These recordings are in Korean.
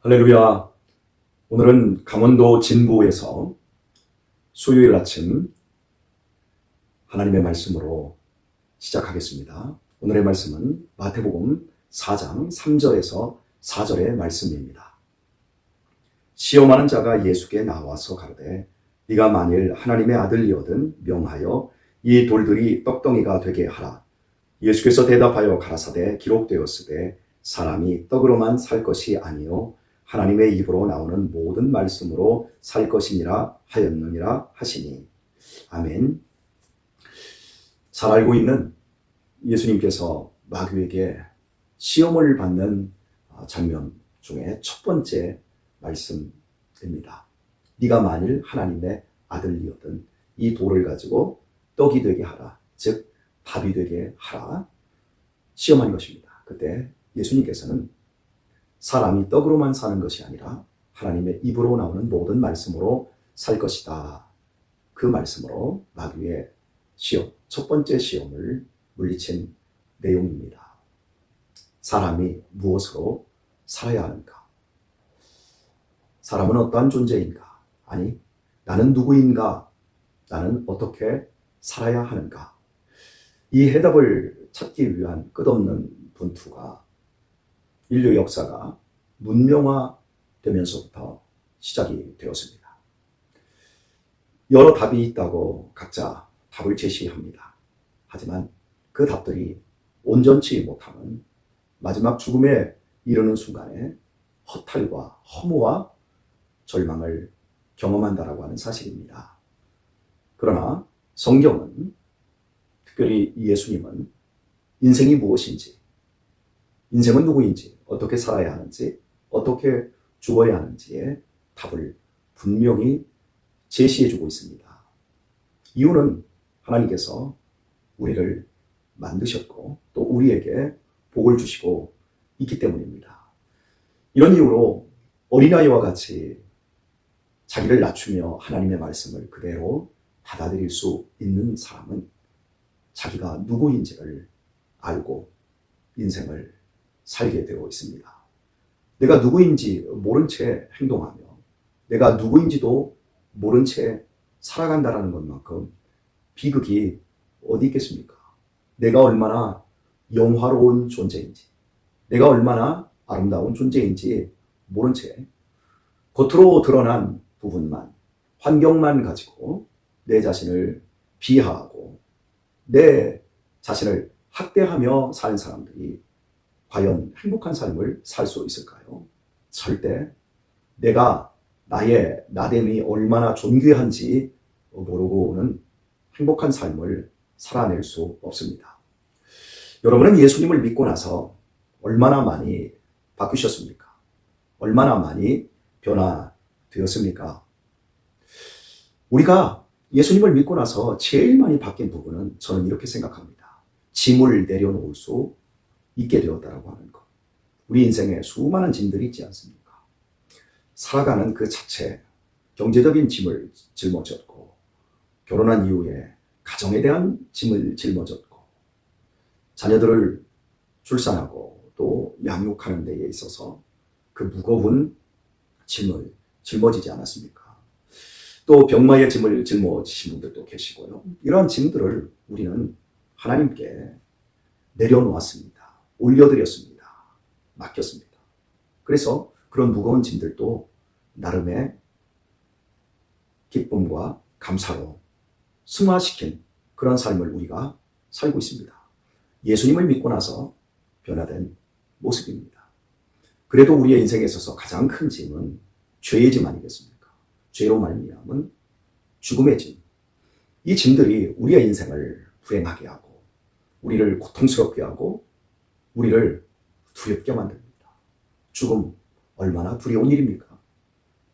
할렐루야. 오늘은 강원도 진부에서 수요일 아침 하나님의 말씀으로 시작하겠습니다. 오늘의 말씀은 마태복음 4장 3절에서 4절의 말씀입니다. 시험하는 자가 예수께 나와서 가로되 네가 만일 하나님의 아들이거든 명하여 이 돌들이 떡덩이가 되게 하라. 예수께서 대답하여 가라사대 기록되었으되 사람이 떡으로만 살 것이 아니요 하나님의 입으로 나오는 모든 말씀으로 살 것이니라 하였느니라 하시니. 아멘. 잘 알고 있는 예수님께서 마귀에게 시험을 받는 장면 중에 첫 번째 말씀입니다. 네가 만일 하나님의 아들이거든 이 돌을 가지고 떡이 되게 하라. 즉 밥이 되게 하라. 시험한 것입니다. 그때 예수님께서는 사람이 떡으로만 사는 것이 아니라 하나님의 입으로 나오는 모든 말씀으로 살 것이다. 그 말씀으로 마귀의 시험, 첫 번째 시험을 물리친 내용입니다. 사람이 무엇으로 살아야 하는가? 사람은 어떠한 존재인가? 아니, 나는 누구인가? 나는 어떻게 살아야 하는가? 이 해답을 찾기 위한 끝없는 분투가 인류 역사가 문명화되면서부터 시작이 되었습니다. 여러 답이 있다고 각자 답을 제시합니다. 하지만 그 답들이 온전치 못하면 마지막 죽음에 이르는 순간에 허탈과 허무와 절망을 경험한다라고 하는 사실입니다. 그러나 성경은, 특별히 예수님은 인생이 무엇인지, 인생은 누구인지, 어떻게 살아야 하는지, 어떻게 죽어야 하는지의 답을 분명히 제시해주고 있습니다. 이유는 하나님께서 우리를 만드셨고 또 우리에게 복을 주시고 있기 때문입니다. 이런 이유로 어린아이와 같이 자기를 낮추며 하나님의 말씀을 그대로 받아들일 수 있는 사람은 자기가 누구인지를 알고 인생을 살게 되어 있습니다. 내가 누구인지 모른 채 행동하며 내가 누구인지도 모른 채 살아간다는 것만큼 비극이 어디 있겠습니까? 내가 얼마나 영화로운 존재인지, 내가 얼마나 아름다운 존재인지 모른 채 겉으로 드러난 부분만, 환경만 가지고 내 자신을 비하하고 내 자신을 학대하며 사는 사람들이 과연 행복한 삶을 살 수 있을까요? 절대. 내가 나의 나됨이 얼마나 존귀한지 모르고는 행복한 삶을 살아낼 수 없습니다. 여러분은 예수님을 믿고 나서 얼마나 많이 바뀌셨습니까? 얼마나 많이 변화되었습니까? 우리가 예수님을 믿고 나서 제일 많이 바뀐 부분은 저는 이렇게 생각합니다. 짐을 내려놓을 수 있게 되었다라고 하는 것. 우리 인생에 수많은 짐들이 있지 않습니까? 살아가는 그 자체, 경제적인 짐을 짊어졌고, 결혼한 이후에 가정에 대한 짐을 짊어졌고, 자녀들을 출산하고 또 양육하는 데에 있어서 그 무거운 짐을 짊어지지 않았습니까? 또 병마의 짐을 짊어지신 분들도 계시고요. 이러한 짐들을 우리는 하나님께 내려놓았습니다. 올려드렸습니다. 맡겼습니다. 그래서 그런 무거운 짐들도 나름의 기쁨과 감사로 승화시킨 그런 삶을 우리가 살고 있습니다. 예수님을 믿고 나서 변화된 모습입니다. 그래도 우리의 인생에 있어서 가장 큰 짐은 죄의 짐 아니겠습니까? 죄로 말미암은 죽음의 짐. 이 짐들이 우리의 인생을 불행하게 하고 우리를 고통스럽게 하고 우리를 두렵게 만듭니다. 죽음 얼마나 두려운 일입니까?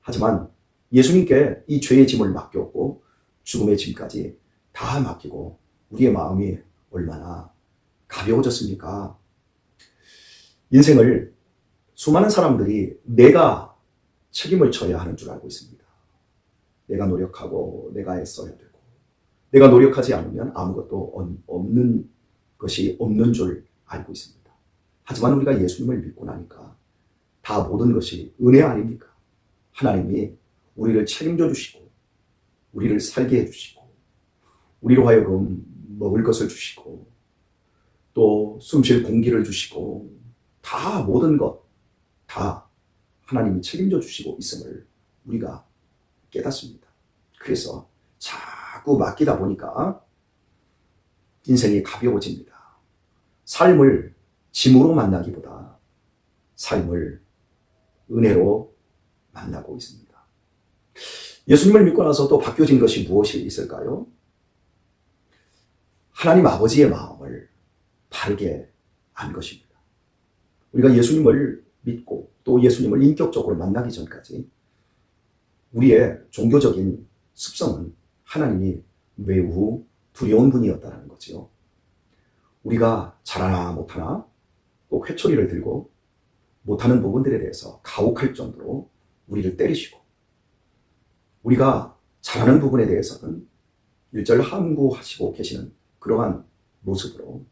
하지만 예수님께 이 죄의 짐을 맡겼고 죽음의 짐까지 다 맡기고 우리의 마음이 얼마나 가벼워졌습니까? 인생을 수많은 사람들이 내가 책임을 져야 하는 줄 알고 있습니다. 내가 노력하고 내가 애써야 되고 내가 노력하지 않으면 아무것도 없는 것이 없는 줄 알고 있습니다. 하지만 우리가 예수님을 믿고 나니까 다 모든 것이 은혜 아닙니까? 하나님이 우리를 책임져 주시고 우리를 살게 해주시고 우리로 하여금 먹을 것을 주시고 또 숨쉴 공기를 주시고 다 모든 것 다 하나님이 책임져 주시고 있음을 우리가 깨닫습니다. 그래서 자꾸 맡기다 보니까 인생이 가벼워집니다. 삶을 짐으로 만나기보다 삶을 은혜로 만나고 있습니다. 예수님을 믿고 나서 또 바뀌어진 것이 무엇이 있을까요? 하나님 아버지의 마음을 바르게 안 것입니다. 우리가 예수님을 믿고 또 예수님을 인격적으로 만나기 전까지 우리의 종교적인 습성은 하나님이 매우 두려운 분이었다는 거죠. 우리가 잘하나 못하나 꼭 회초리를 들고 못하는 부분들에 대해서 가혹할 정도로 우리를 때리시고 우리가 잘하는 부분에 대해서는 일절 함구하시고 계시는 그러한 모습으로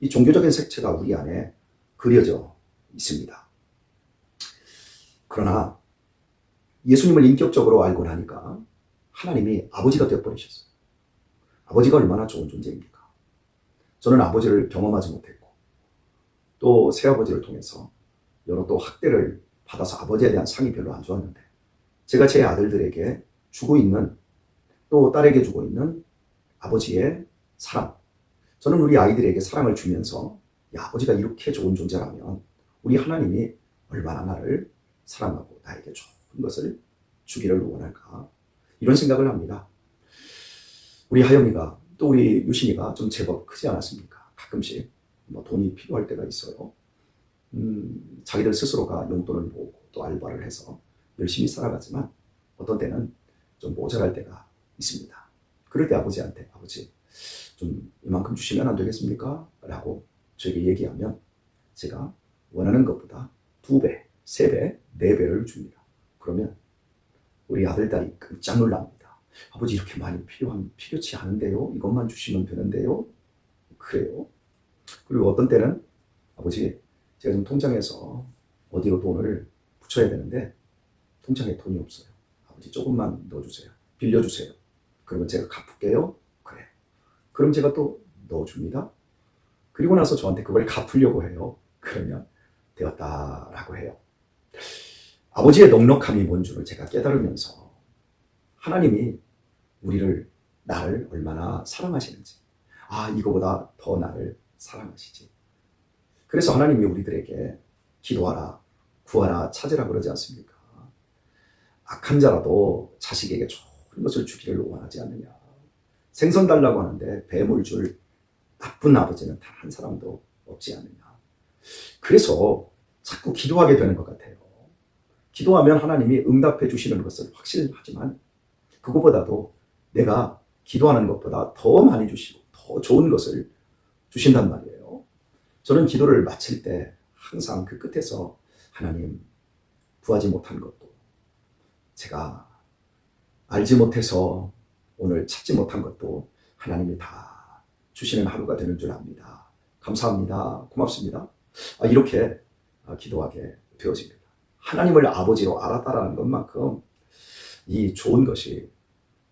이 종교적인 색채가 우리 안에 그려져 있습니다. 그러나 예수님을 인격적으로 알고 나니까 하나님이 아버지가 되어버리셨어요. 아버지가 얼마나 좋은 존재입니까? 저는 아버지를 경험하지 못했고 또 새아버지를 통해서 여러 또 학대를 받아서 아버지에 대한 상이 별로 안 좋았는데 제가 제 아들들에게 주고 있는 또 딸에게 주고 있는 아버지의 사랑, 저는 우리 아이들에게 사랑을 주면서 야, 아버지가 이렇게 좋은 존재라면 우리 하나님이 얼마나 나를 사랑하고 나에게 좋은 것을 주기를 원할까, 이런 생각을 합니다. 우리 하영이가 또 우리 유신이가 좀 제법 크지 않았습니까? 가끔씩 뭐 돈이 필요할 때가 있어요. 자기들 스스로가 용돈을 모으고 또 알바를 해서 열심히 살아가지만 어떤 때는 좀 모자랄 때가 있습니다. 그럴 때 아버지한테 아버지 좀 이만큼 주시면 안 되겠습니까? 라고 저에게 얘기하면 제가 원하는 것보다 2배, 3배, 4배를 줍니다. 그러면 우리 아들, 딸이 깜짝 놀랍니다. 아버지 이렇게 많이 필요치 않은데요? 이것만 주시면 되는데요? 그래요? 그리고 어떤 때는 아버지 제가 지금 통장에서 어디로 돈을 붙여야 되는데 통장에 돈이 없어요. 아버지 조금만 넣어주세요. 빌려주세요. 그러면 제가 갚을게요. 그래. 그럼 제가 또 넣어줍니다. 그리고 나서 저한테 그걸 갚으려고 해요. 그러면 되었다라고 해요. 아버지의 넉넉함이 뭔 줄을 제가 깨달으면서 하나님이 나를 얼마나 사랑하시는지, 이거보다 더 나를 사랑하시지. 그래서 하나님이 우리들에게 기도하라, 구하라, 찾으라 그러지 않습니까? 악한 자라도 자식에게 좋은 것을 주기를 원하지 않느냐. 생선 달라고 하는데 뱀을 줄 나쁜 아버지는 단 한 사람도 없지 않느냐. 그래서 자꾸 기도하게 되는 것 같아요. 기도하면 하나님이 응답해 주시는 것을 확실하지만 그것보다도 내가 기도하는 것보다 더 많이 주시고 더 좋은 것을 주신단 말이에요. 저는 기도를 마칠 때 항상 그 끝에서 하나님, 구하지 못한 것도 제가 알지 못해서 오늘 찾지 못한 것도 하나님이 다 주시는 하루가 되는 줄 압니다. 감사합니다. 고맙습니다. 이렇게 기도하게 되어집니다. 하나님을 아버지로 알았다라는 것만큼 이 좋은 것이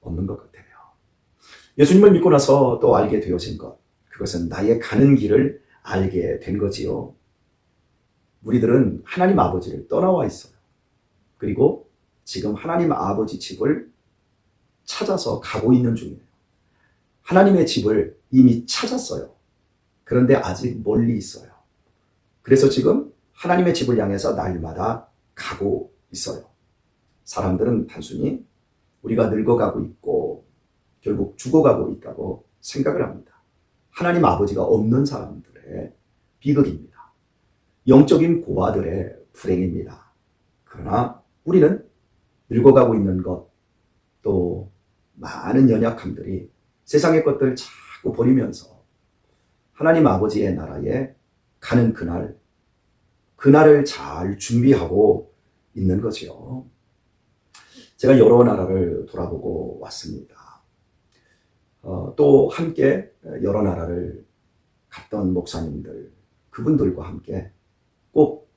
없는 것 같아요. 예수님을 믿고 나서 또 알게 되어진 것, 그것은 나의 가는 길을 알게 된 거지요. 우리들은 하나님 아버지를 떠나와 있어요. 그리고 지금 하나님 아버지 집을 찾아서 가고 있는 중이에요. 하나님의 집을 이미 찾았어요. 그런데 아직 멀리 있어요. 그래서 지금 하나님의 집을 향해서 날마다 가고 있어요. 사람들은 단순히 우리가 늙어가고 있고 결국 죽어가고 있다고 생각을 합니다. 하나님 아버지가 없는 사람들의 비극입니다. 영적인 고아들의 불행입니다. 그러나 우리는 늙어가고 있는 것, 또 많은 연약함들이 세상의 것들 자꾸 버리면서 하나님 아버지의 나라에 가는 그날을 잘 준비하고 있는 거죠. 제가 여러 나라를 돌아보고 왔습니다. 또 함께 여러 나라를 갔던 목사님들, 그분들과 함께 꼭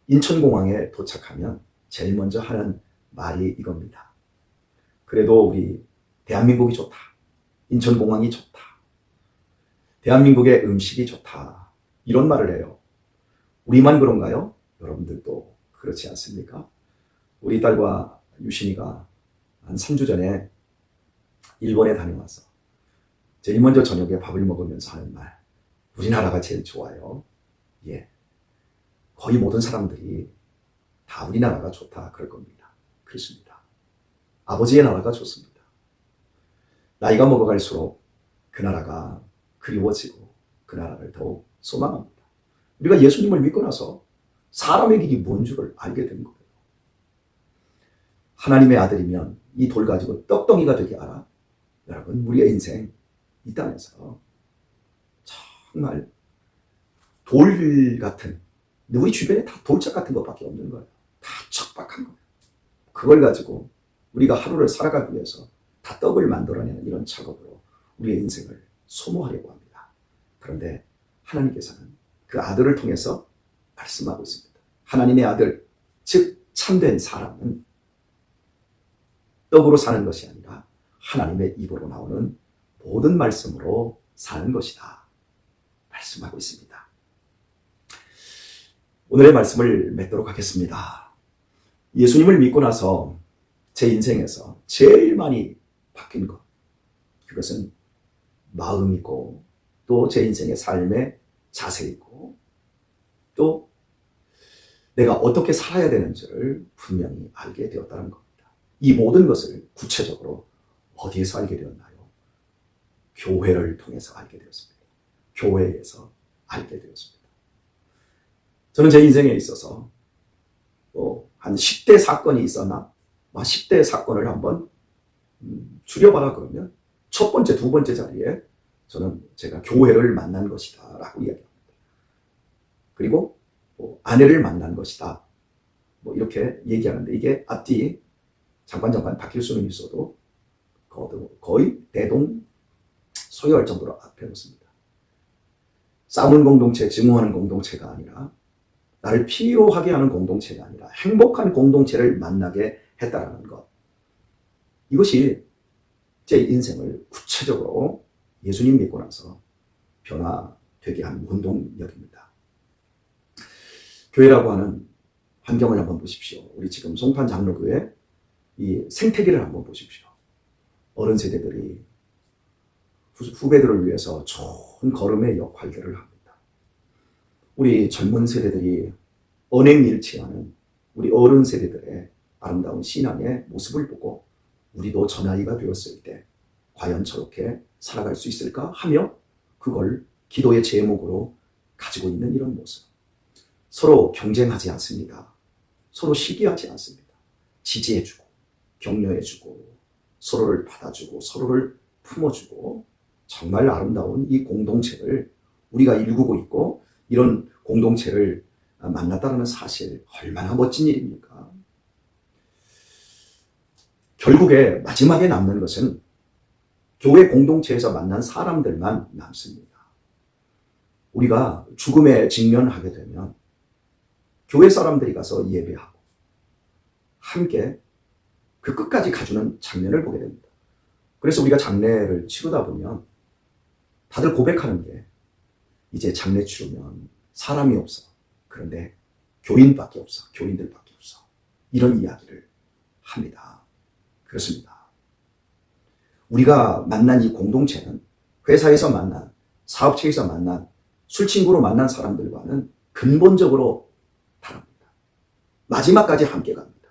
인천공항에 도착하면 제일 먼저 하는 말이 이겁니다. 그래도 우리 대한민국이 좋다. 인천공항이 좋다. 대한민국의 음식이 좋다. 이런 말을 해요. 우리만 그런가요? 여러분들도 그렇지 않습니까? 우리 딸과 유신이가 한 3주 전에 일본에 다녀와서 제일 먼저 저녁에 밥을 먹으면서 하는 말, 우리나라가 제일 좋아요. 예, 거의 모든 사람들이 다 우리나라가 좋다 그럴 겁니다. 그렇습니다. 아버지의 나라가 좋습니다. 나이가 먹어갈수록 그 나라가 그리워지고 그 나라를 더욱 소망합니다. 우리가 예수님을 믿고 나서 사람의 길이 뭔 줄을 알게 된 거예요. 하나님의 아들이면 이 돌 가지고 떡덩이가 되게 알아. 여러분, 우리의 인생 이 땅에서 정말 돌 같은, 우리 주변에 다 돌짝 같은 것밖에 없는 거예요. 다 척박한 거예요. 그걸 가지고 우리가 하루를 살아가기 위해서 다 떡을 만들어내는 이런 작업으로 우리의 인생을 소모하려고 합니다. 그런데 하나님께서는 그 아들을 통해서 말씀하고 있습니다. 하나님의 아들, 즉 참된 사람은 떡으로 사는 것이 아니라 하나님의 입으로 나오는 모든 말씀으로 사는 것이다. 말씀하고 있습니다. 오늘의 말씀을 맺도록 하겠습니다. 예수님을 믿고 나서 제 인생에서 제일 많이 바뀐 것, 그것은 마음이고 또 제 인생의 삶의 자세이고 또 내가 어떻게 살아야 되는지를 분명히 알게 되었다는 겁니다. 이 모든 것을 구체적으로 어디에서 알게 되었나요? 교회를 통해서 알게 되었습니다. 교회에서 알게 되었습니다. 저는 제 인생에 있어서 한 10대 사건이 있었나? 10대 사건을 한번 줄여봐라 그러면 첫 번째, 두 번째 자리에 저는 제가 교회를 만난 것이다 라고 이야기합니다. 그리고 아내를 만난 것이다. 이렇게 얘기하는데 이게 앞뒤 잠깐 바뀔 수는 있어도 거의 대동소이할 정도로 앞에놓습니다. 싸우는 공동체, 증오하는 공동체가 아니라 나를 피로하게 하는 공동체가 아니라 행복한 공동체를 만나게 했다라는 것. 이것이 제 인생을 구체적으로 예수님 믿고 나서 변화되게 한 원동력입니다. 교회라고 하는 환경을 한번 보십시오. 우리 지금 송판 장로교회 이 생태계를 한번 보십시오. 어른 세대들이 후배들을 위해서 좋은 걸음의 역할들을 합니다. 우리 젊은 세대들이 언행일치하는 우리 어른 세대들의 아름다운 신앙의 모습을 보고 우리도 저 나이가 되었을 때 과연 저렇게 살아갈 수 있을까 하며 그걸 기도의 제목으로 가지고 있는 이런 모습. 서로 경쟁하지 않습니다. 서로 시기하지 않습니다. 지지해주고 격려해주고 서로를 받아주고 서로를 품어주고 정말 아름다운 이 공동체를 우리가 일구고 있고 이런 공동체를 만났다는 사실 얼마나 멋진 일입니까? 결국에 마지막에 남는 것은 교회 공동체에서 만난 사람들만 남습니다. 우리가 죽음에 직면하게 되면 교회 사람들이 가서 예배하고 함께 그 끝까지 가주는 장면을 보게 됩니다. 그래서 우리가 장례를 치르다 보면 다들 고백하는 게 이제 장례 치르면 사람이 없어. 그런데 교인밖에 없어. 교인들밖에 없어. 이런 이야기를 합니다. 그렇습니다. 우리가 만난 이 공동체는 회사에서 만난, 사업체에서 만난, 술친구로 만난 사람들과는 근본적으로 다릅니다. 마지막까지 함께 갑니다.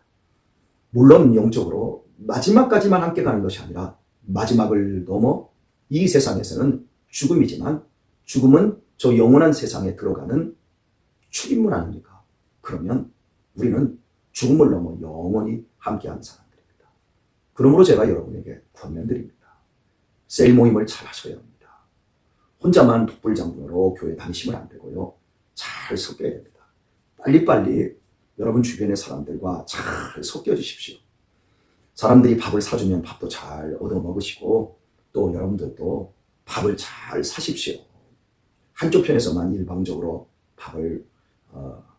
물론 영적으로 마지막까지만 함께 가는 것이 아니라 마지막을 넘어 이 세상에서는 죽음이지만 죽음은 저 영원한 세상에 들어가는 출입문 아닙니까? 그러면 우리는 죽음을 넘어 영원히 함께하는 사람들입니다. 그러므로 제가 여러분에게 권면드립니다. 셀 모임을 잘 하셔야 합니다. 혼자만 독불장군으로 교회 다니시면 안 되고요. 잘 섞여야 됩니다. 빨리빨리 여러분 주변의 사람들과 잘 섞여 주십시오. 사람들이 밥을 사주면 밥도 잘 얻어 먹으시고 또 여러분들도 밥을 잘 사십시오. 한쪽 편에서만 일방적으로 밥을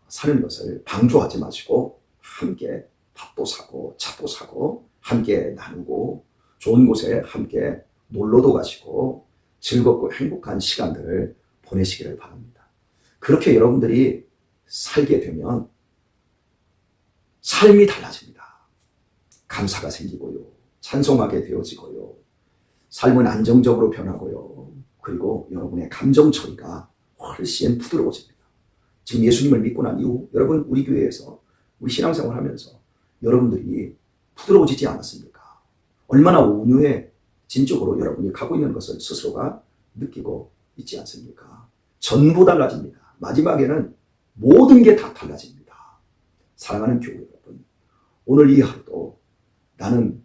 사는 것을 방조하지 마시고 함께 밥도 사고 차도 사고 함께 나누고 좋은 곳에 함께 놀러도 가시고 즐겁고 행복한 시간들을 보내시기를 바랍니다. 그렇게 여러분들이 살게 되면 삶이 달라집니다. 감사가 생기고요. 찬송하게 되어지고요. 삶은 안정적으로 변하고요. 그리고 여러분의 감정 처리가 훨씬 부드러워집니다. 지금 예수님을 믿고 난 이후 여러분 우리 교회에서 우리 신앙생활 하면서 여러분들이 부드러워지지 않았습니까? 얼마나 온유해진 쪽으로 여러분이 가고 있는 것을 스스로가 느끼고 있지 않습니까? 전부 달라집니다. 마지막에는 모든 게 다 달라집니다. 사랑하는 교회 여러분, 오늘 이 하루도 나는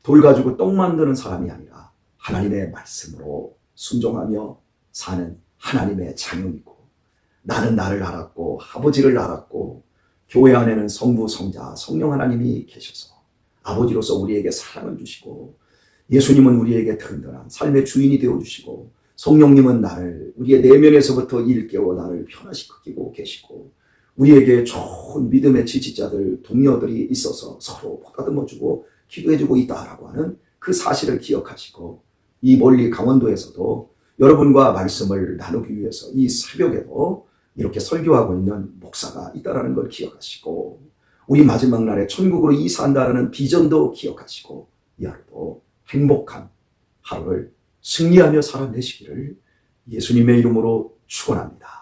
돌 가지고 떡 만드는 사람이 아니라 하나님의 말씀으로 순종하며 사는 하나님의 자녀이고, 나는 나를 알았고 아버지를 알았고 교회 안에는 성부, 성자, 성령 하나님이 계셔서 아버지로서 우리에게 사랑을 주시고, 예수님은 우리에게 든든한 삶의 주인이 되어주시고, 성령님은 나를 우리의 내면에서부터 일깨워 나를 변화시키고 계시고, 우리에게 좋은 믿음의 지지자들, 동료들이 있어서 서로 보다듬어주고 기도해주고 있다라고 하는 그 사실을 기억하시고, 이 멀리 강원도에서도 여러분과 말씀을 나누기 위해서 이 새벽에도 이렇게 설교하고 있는 목사가 있다는 걸 기억하시고, 우리 마지막 날에 천국으로 이사한다는 비전도 기억하시고, 이 하루도 행복한 하루를 승리하며 살아내시기를 예수님의 이름으로 축원합니다.